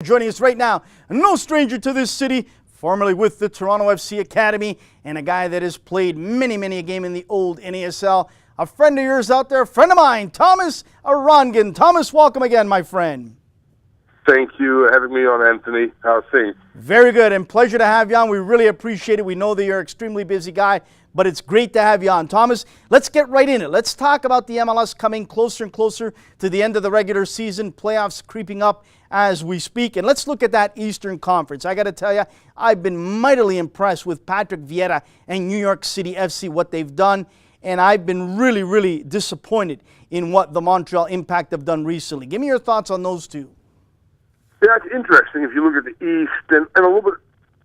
Joining us right now, no stranger to this city, formerly with the Toronto FC Academy, and a guy that has played many a game in the old NASL. A friend of yours out there, a friend of mine, Thomas Rongen. Thomas, welcome again, my friend. Thank you for having me on, Anthony. How's things? Very good, and pleasure to have you on. We really appreciate it. We know that you're an extremely busy guy, but it's great to have you on. Thomas, let's get right in it. Let's talk about the MLS coming closer and closer to the end of the regular season, playoffs creeping up as we speak. And let's look at that Eastern Conference. I got to tell you, I've been mightily impressed with Patrick Vieira and New York City FC, what they've done. And I've been really disappointed in what the Montreal Impact have done recently. Give me your thoughts on those two. Yeah, it's interesting if you look at the East and a little bit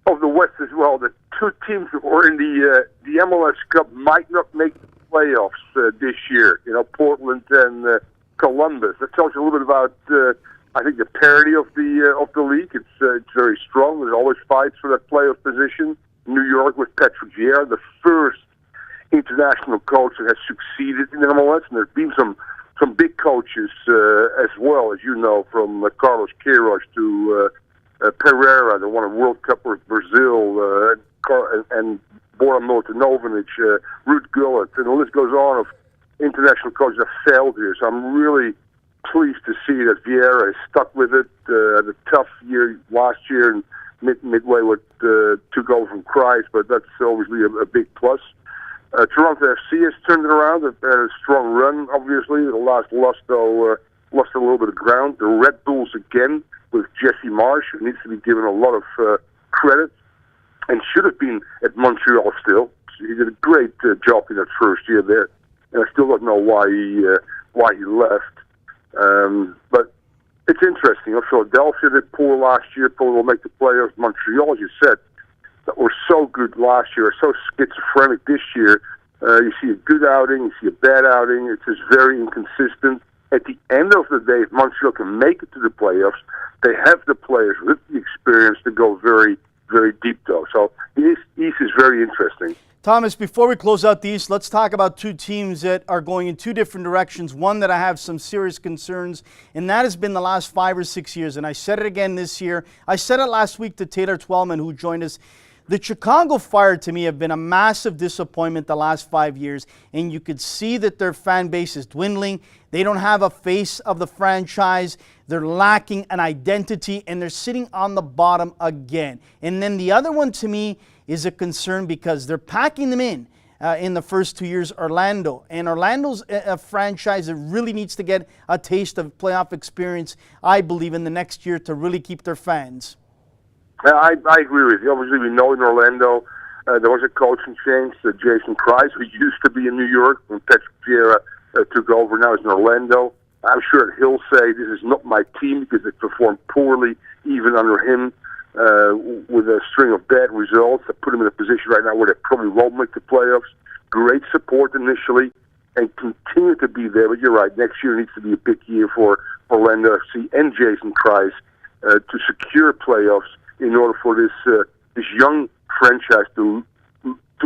of the West as well. The two teams that were in the MLS Cup might not make the playoffs this year. You know, Portland and Columbus. That tells you a little bit about, I think, the parity of the league. It's very strong. There's always fights for that playoff position. New York with Patrick Vieira, the first international coach that has succeeded in the MLS, and there's been some big coaches as well, as you know, from Carlos Queiroz to Pereira, that won a World Cup with Brazil, and Boran Milutinovic, Ruud Gullit, and the list goes on of international coaches that failed here. So I'm really pleased to see that Vieira is stuck with it. The tough year last year, and midway with took over from Christ, but that's obviously a big plus. Toronto FC has turned it around. They've had a strong run, obviously. The last loss, though, lost a little bit of ground. The Red Bulls again with Jesse Marsch, who needs to be given a lot of credit and should have been at Montreal still. He did a great job in that first year there, and I still don't know why he left. But it's interesting. Philadelphia did poor last year. Probably will make the playoffs. Montreal, as you said, that were so good last year, so schizophrenic this year. You see a good outing, you see a bad outing. It's just very inconsistent. At the end of the day, if Montreal can make it to the playoffs, they have the players with the experience to go very deep, though. So the East is very interesting. Thomas, before we close out the East, let's talk about two teams that are going in two different directions. One that I have some serious concerns, and that has been the last 5 or 6 years. And I said it again this year. I said it last week to Taylor Twellman, who joined us. The Chicago Fire, to me, have been a massive disappointment the last 5 years, and you could see that their fan base is dwindling. They don't have a face of the franchise. They're lacking an identity, and they're sitting on the bottom again. And then the other one, to me, is a concern because they're packing them in the first 2 years, Orlando. And Orlando's a franchise that really needs to get a taste of playoff experience, I believe, in the next year to really keep their fans. I agree with you. Obviously, we know in Orlando there was a coaching change. Jason Kreis, who used to be in New York when Patrick Vieira took over, now he's in Orlando. I'm sure that he'll say this is not my team because they performed poorly even under him with a string of bad results that put him in a position right now where they probably won't make the playoffs. Great support initially and continue to be there. But you're right, next year needs to be a big year for Orlando FC and Jason Kreis to secure playoffs in order for this young franchise to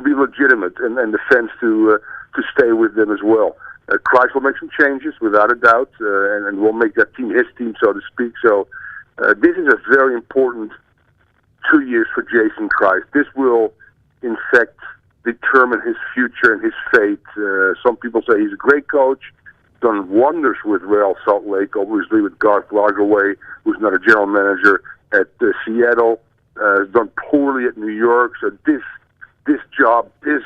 be legitimate and the fans to stay with them as well. Kreis will make some changes without a doubt, and will make that team his team, so to speak. So this is a very important 2 years for Jason Kreis. This will, in fact, determine his future and his fate. Some people say he's a great coach, done wonders with Real Salt Lake, obviously with Garth Lagerwey, who's not a general manager at Seattle, has done poorly at New York. So this job, this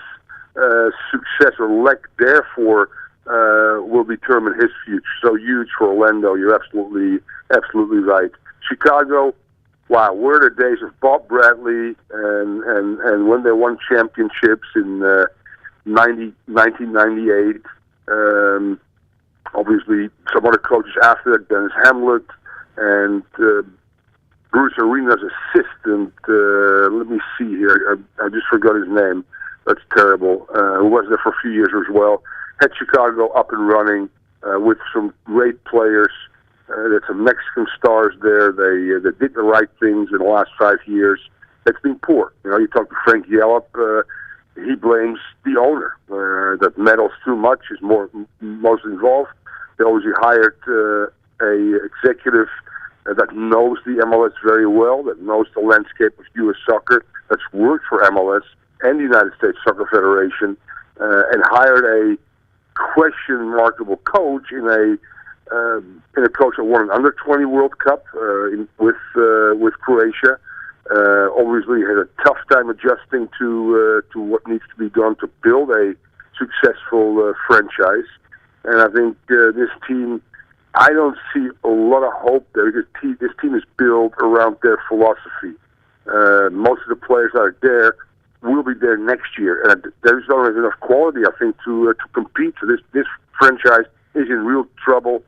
success or lack, therefore, will determine his future. So huge for Orlando. You're absolutely right. Chicago, wow, where are the days of Bob Bradley and when they won championships in 1998. Obviously, some other coaches after that, Dennis Hamlet and Bruce Arena's assistant, let me see here, I just forgot his name, that's terrible, who was there for a few years as well, had Chicago up and running with some great players. There's some Mexican stars there. They did the right things in the last 5 years. It's been poor. You know, you talk to Frank Yallop, he blames the owner, that meddles too much, is most involved. They always hired a executive that knows the MLS very well, that knows the landscape of U.S. soccer, that's worked for MLS and the United States Soccer Federation, and hired a question-markable coach in a coach that won an under-20 World Cup with Croatia. Obviously had a tough time adjusting to what needs to be done to build a successful franchise. And I think this team, I don't see a lot of hope there because this team is built around their philosophy. Most of the players that are there will be there next year, and there's not enough quality, I think, to compete. So this franchise is in real trouble,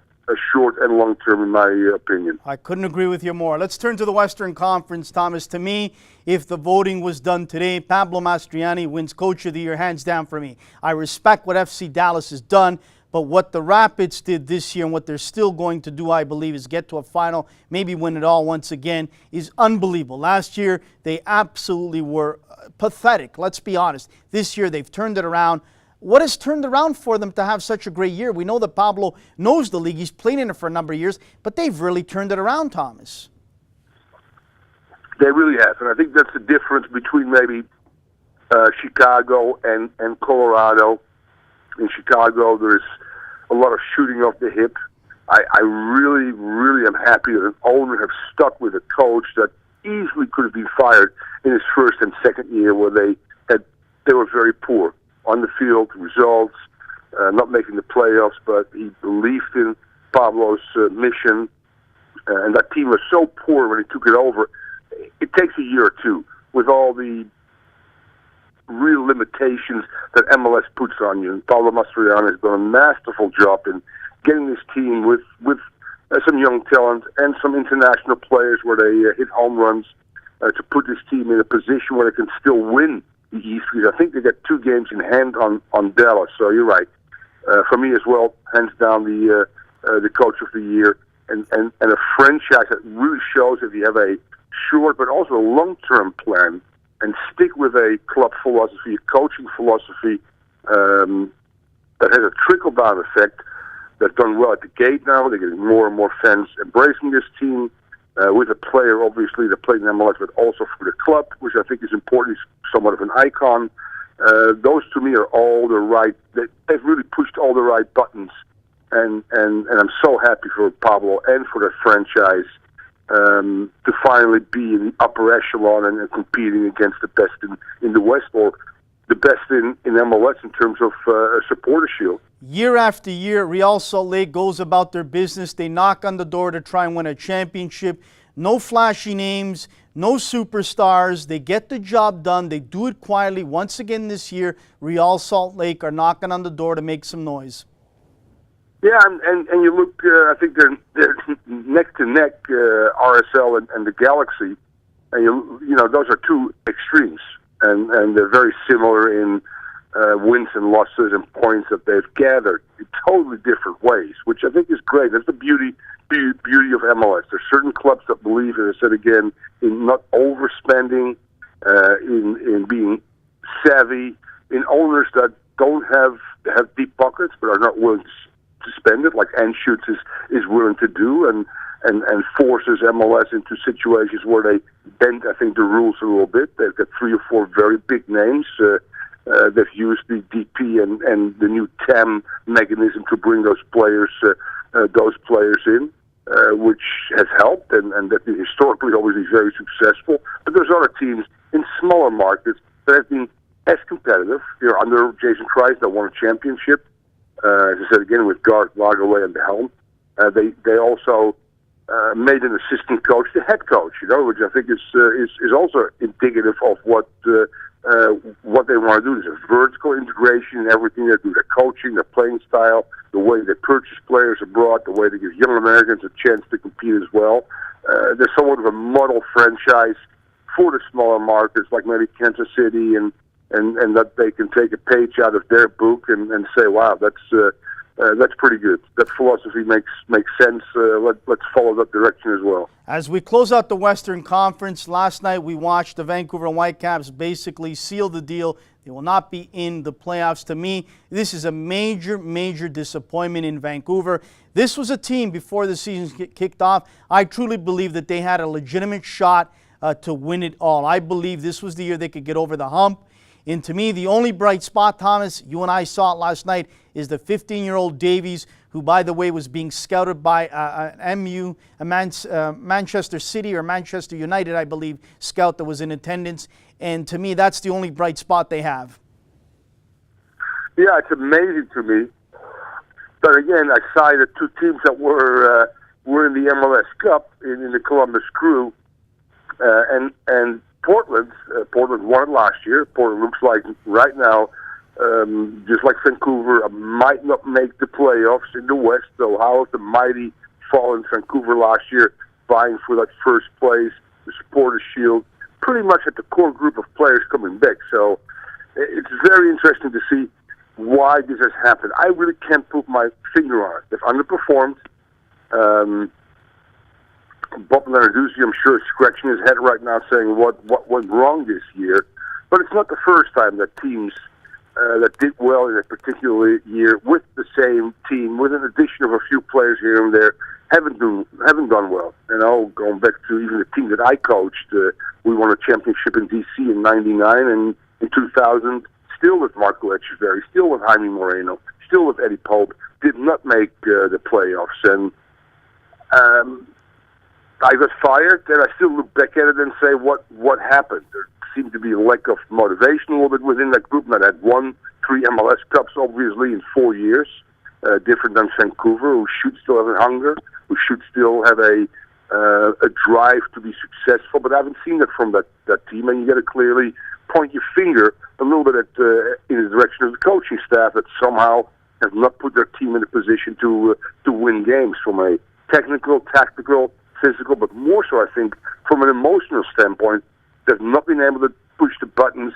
short and long term, in my opinion. I couldn't agree with you more. Let's turn to the Western Conference, Thomas. To me, if the voting was done today, Pablo Mastroianni wins Coach of the Year, hands down for me. I respect what FC Dallas has done, but what the Rapids did this year and what they're still going to do, I believe, is get to a final, maybe win it all once again, is unbelievable. Last year, they absolutely were pathetic, let's be honest. This year, they've turned it around. What has turned around for them to have such a great year? We know that Pablo knows the league. He's played in it for a number of years, but they've really turned it around, Thomas. They really have, and I think that's the difference between maybe Chicago and Colorado. In Chicago, there's a lot of shooting off the hip. I really, really am happy that an owner has stuck with a coach that easily could have been fired in his first and second year, where they were very poor on the field, results, not making the playoffs, but he believed in Pablo's mission, and that team was so poor when he took it over. It takes a year or two with all the real limitations that MLS puts on you. And Pablo Mastroianni has done a masterful job in getting this team with some young talent and some international players where they hit home runs to put this team in a position where they can still win the East. Because I think they got 2 games in hand on Dallas. So you're right. For me as well, hands down the Coach of the Year and a franchise that really shows if you have a short but also a long-term plan and stick with a club philosophy, a coaching philosophy that has a trickle-down effect. They've done well at the gate now. They're getting more and more fans embracing this team with a player, obviously, that played in MLS, but also for the club, which I think is important. He's somewhat of an icon. Those, to me, are all the right... They've really pushed all the right buttons, and I'm so happy for Pablo and for the franchise to finally be in the upper echelon and competing against the best in the West, or the best in MLS in terms of supporter shield. Year after year, Real Salt Lake goes about their business. They knock on the door to try and win a championship. No flashy names, no superstars. They get the job done. They do it quietly. Once again this year, Real Salt Lake are knocking on the door to make some noise. Yeah, and you look, I think they're neck to neck, RSL and the Galaxy. And you know, those are 2 extremes, and they're very similar in wins and losses and points that they've gathered in totally different ways, which I think is great. That's the beauty of MLS. There's certain clubs that believe, as I said again, in not overspending, in being savvy, in owners that don't have deep pockets but are not willing to spend it, like Anschutz is willing to do, and forces MLS into situations where they bend, I think, the rules a little bit. They've got 3 or 4 very big names. They've used the DP and the new TAM mechanism to bring those players in, which has helped, and that is historically obviously very successful. But there's other teams in smaller markets that have been as competitive. You're under Jason Kreis, that won a championship. As I said again, with Garth Lagerwey at the helm. They also made an assistant coach the head coach, which I think is also indicative of what they want to do. There's a vertical integration in everything they do: their coaching, their playing style, the way they purchase players abroad, the way they give young Americans a chance to compete as well. They're somewhat of a model franchise for the smaller markets, like maybe Kansas City, and that they can take a page out of their book and say, wow, that's pretty good. That philosophy makes sense. Let's follow that direction as well. As we close out the Western Conference, last night we watched the Vancouver Whitecaps basically seal the deal. They will not be in the playoffs. To me, this is a major, major disappointment in Vancouver. This was a team before the season kicked off. I truly believe that they had a legitimate shot to win it all. I believe this was the year they could get over the hump. And to me, the only bright spot, Thomas, you and I saw it last night, is the 15-year-old Davies, who, by the way, was being scouted by Manchester City or Manchester United, I believe, scout that was in attendance. And to me, that's the only bright spot they have. Yeah, it's amazing to me. But again, I cited two teams that were in the MLS Cup in the Columbus Crew, and Portland won it last year. Portland looks like right now, just like Vancouver, might not make the playoffs in the West. So how has the mighty fallen Vancouver last year, vying for that first place, the Supporters' Shield, pretty much at the core group of players coming back. So it's very interesting to see why this has happened. I really can't put my finger on it. They've underperformed. Bob Lenarduzzi, I'm sure, is scratching his head right now saying what went wrong this year. But it's not the first time that teams that did well in a particular year with the same team, with an addition of a few players here and there, haven't done well. You know, going back to even the team that I coached, we won a championship in D.C. in '99, and in 2000, still with Marco Echeverri, still with Jaime Moreno, still with Eddie Pope, did not make the playoffs. And I got fired, and I still look back at it and say, what happened? There seemed to be a lack of motivation a little bit within that group. And I had won 3 MLS Cups, obviously, in 4 years, different than Vancouver, who should still have a hunger, who should still have a drive to be successful. But I haven't seen that from that team, and you got to clearly point your finger a little bit in the direction of the coaching staff that somehow have not put their team in a position to win games from a technical, tactical, physical, but more so, I think, from an emotional standpoint. They've not been able to push the buttons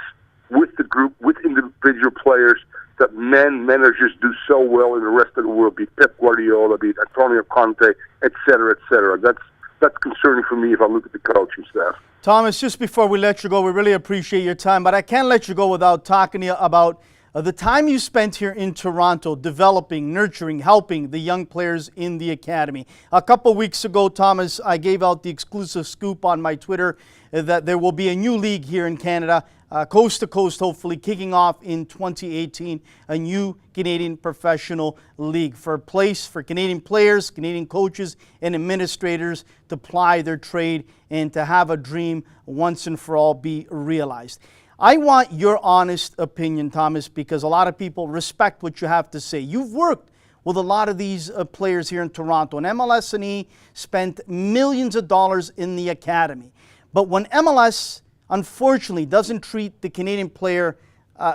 with the group, with individual players that managers do so well in the rest of the world, be it Pep Guardiola, be it Antonio Conte, et cetera, et cetera. That's concerning for me if I look at the coaching staff. Thomas, just before we let you go, we really appreciate your time, but I can't let you go without talking to you about the time you spent here in Toronto developing, nurturing, helping the young players in the academy. A couple weeks ago, Thomas, I gave out the exclusive scoop on my Twitter that there will be a new league here in Canada, coast to coast, hopefully, kicking off in 2018, a new Canadian professional league for a place for Canadian players, Canadian coaches, and administrators to ply their trade and to have a dream once and for all be realized. I want your honest opinion, Thomas, because a lot of people respect what you have to say. You've worked with a lot of these players here in Toronto, and MLS and E spent millions of dollars in the academy. But when MLS, unfortunately, doesn't treat the Canadian player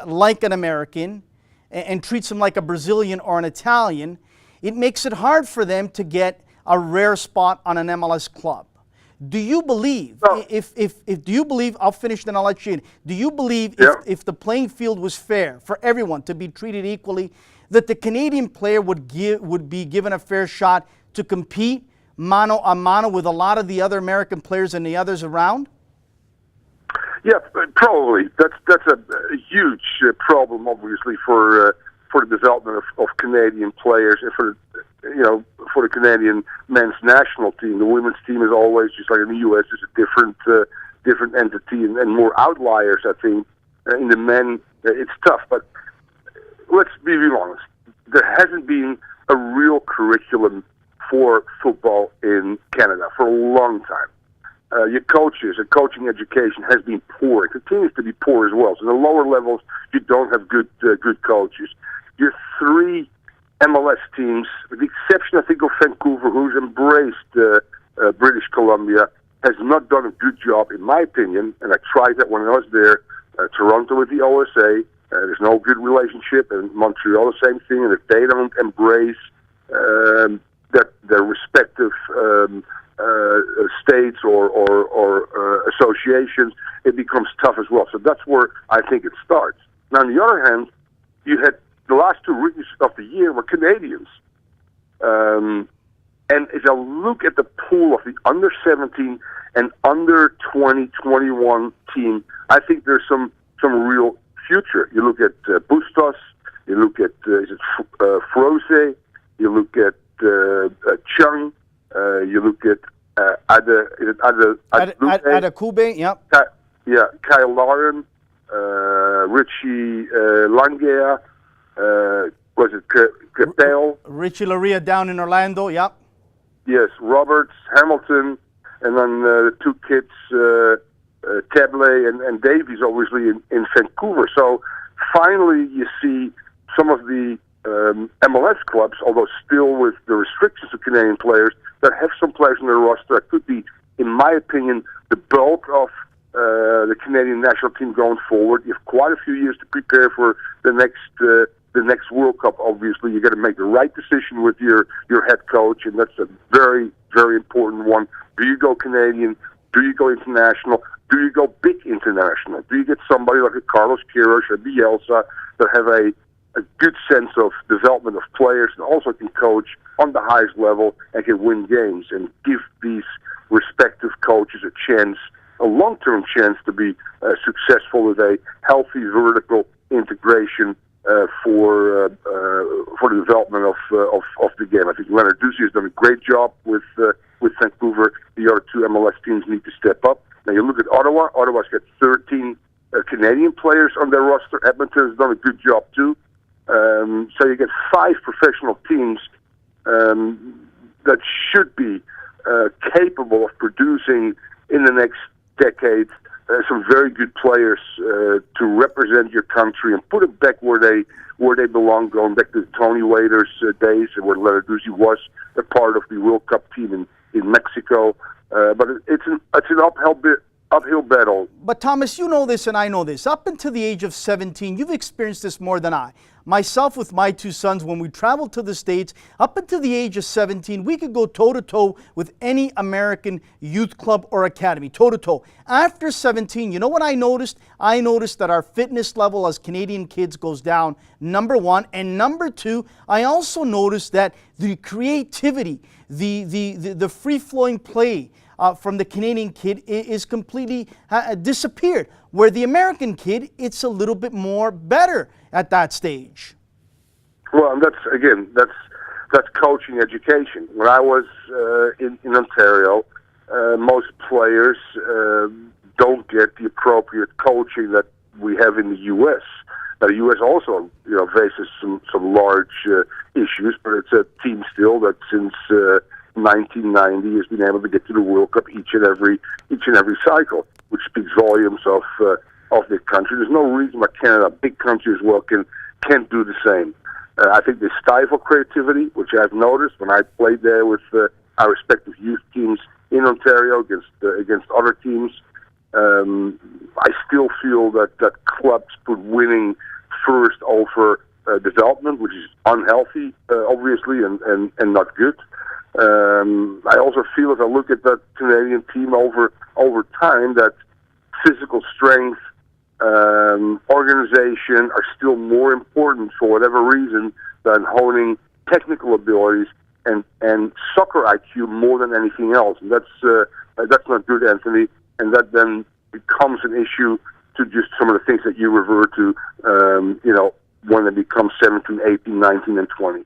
like an American and treats him like a Brazilian or an Italian, it makes it hard for them to get a rare spot on an MLS club. Do you believe, do you believe, I'll finish then I'll let you in, do you believe if the playing field was fair for everyone to be treated equally, that the Canadian player would be given a fair shot to compete mano a mano with a lot of the other American players and the others around? Yeah, probably. That's a huge problem, obviously, for the development of Canadian players and for the Canadian men's national team. The women's team is always, just like in the U.S., is a different entity and more outliers, I think. In the men, it's tough. But let's be real honest. There hasn't been a real curriculum for football in Canada for a long time. Your coaches and coaching education has been poor. It continues to be poor as well. So the lower levels, you don't have good coaches. Your 3 MLS teams, with the exception, I think, of Vancouver, who's embraced British Columbia, has not done a good job, in my opinion, and I tried that when I was there. Toronto with the OSA, there's no good relationship, and Montreal, the same thing, and if they don't embrace their respective states or associations, it becomes tough as well. So that's where I think it starts. Now, on the other hand, you had the last two rookies of the year were Canadians. And if I look at the pool of the under 17 and under 20, 21 team, I think there's some real future. You look at Bustos, you look at Froze, you look at Chung, you look at Adekube, yep. Kyle Lauren, Richie Langea, was it Capel? Richie Laria down in Orlando, yep. Yes, Roberts, Hamilton, and then the two kids, Teble and Davies, obviously, in Vancouver. So finally you see some of the MLS clubs, although still with the restrictions of Canadian players, that have some players in their roster that could be, in my opinion, the bulk of the Canadian national team going forward. You have quite a few years to prepare for the next World Cup. Obviously, you got to make the right decision with your head coach, and that's a very, very important one. Do you go Canadian? Do you go international? Do you go big international? Do you get somebody like a Carlos Queiroz or Bielsa that have a good sense of development of players and also can coach on the highest level and can win games and give these respective coaches a chance, a long-term chance to be successful with a healthy vertical integration for the development of the game. I think Leonard Ducey has done a great job with Vancouver. The other two MLS teams need to step up. Now you look at Ottawa. Ottawa's got 13 Canadian players on their roster. Edmonton has done a good job too. So you get 5 professional teams that should be capable of producing in the next decade some very good players to represent your country and put them back where they belong, going back to Tony Waiter's days where Leonard Ducey was a part of the World Cup team in Mexico. But it's an uphill battle. But Thomas, you know this and I know this. Up until the age of 17, you've experienced this more than I. Myself with my 2 sons, when we traveled to the States, up until the age of 17, we could go toe-to-toe with any American youth club or academy, toe-to-toe. After 17, you know what I noticed? I noticed that our fitness level as Canadian kids goes down, number one. And number two, I also noticed that the creativity, the free-flowing play from the Canadian kid is completely disappeared. Where the American kid, it's a little bit more better at that stage. Well, and that's coaching education. When I was in Ontario, most players don't get the appropriate coaching that we have in the U.S. Now, the U.S. also, faces some large issues, but it's a team still that since 1990 has been able to get to the World Cup each and every cycle, which speaks volumes of the country. There's no reason why Canada, a big country as well, can't do the same. I think they stifle creativity, which I've noticed when I played there with our respective youth teams in Ontario against other teams. I still feel that clubs put winning first over development, which is unhealthy, obviously, and not good. I also feel, if I look at that Canadian team over time, that physical strength, organization are still more important for whatever reason than honing technical abilities and soccer IQ more than anything else. And that's not good, Anthony. And that then becomes an issue to just some of the things that you refer to, when they become 17, 18, 19, and 20.